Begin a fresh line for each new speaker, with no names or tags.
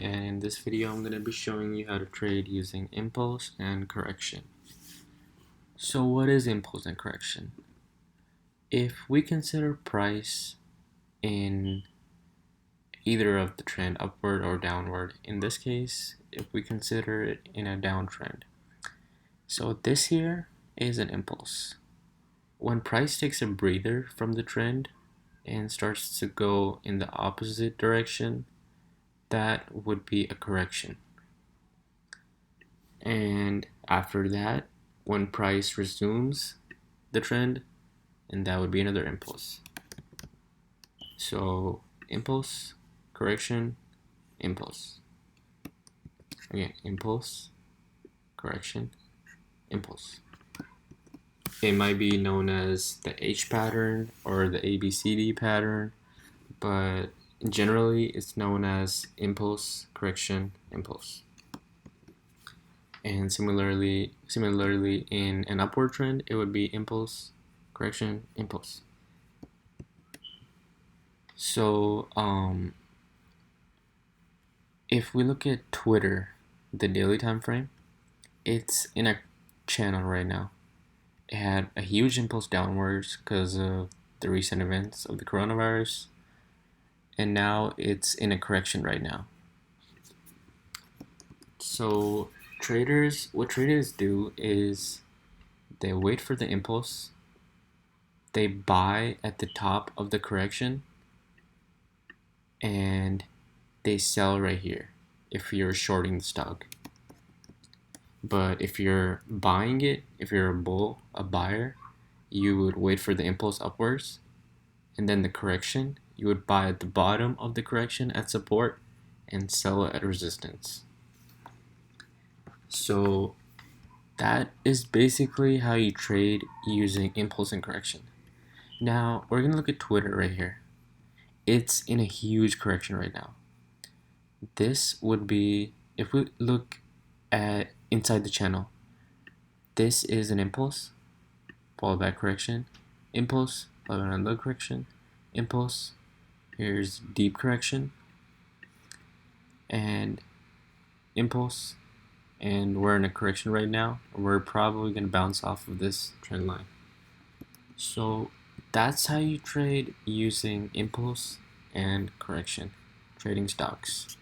and in this video I'm going to be showing you how to trade using impulse and correction. So what is impulse and correction? If we consider price in either of the trend, upward or downward, in this case if we consider it in a downtrend, so this here is an impulse. When price takes a breather from the trend and starts to go in the opposite direction, that would be a correction. And after that, when price resumes the trend, and that would be another impulse. So impulse, correction, impulse. Again, impulse, correction, impulse. It might be known as the H pattern or the ABCD pattern, but generally it's known as impulse, correction, impulse. And similarly in an upward trend, it would be impulse, correction, impulse. So if we look at Twitter, the daily time frame, it's in a channel right now. It had a huge impulse downwards because of the recent events of the coronavirus, and now it's in a correction right now. So what traders do is they wait for the impulse, they buy at the top of the correction, and they sell right here if you're shorting the stock. But if you're buying it, if you're a buyer, you would wait for the impulse upwards, and then the correction, you would buy at the bottom of the correction at support and sell it at resistance. So that is basically how you trade using impulse and correction. Now we're gonna look at Twitter right here. It's in a huge correction right now. This would be, if we look at inside the channel, this is an impulse followed by correction, impulse followed by another correction, impulse, here's deep correction, and impulse, and we're in a correction right now. We're probably going to bounce off of this trend line. So that's how you trade using impulse and correction, trading stocks.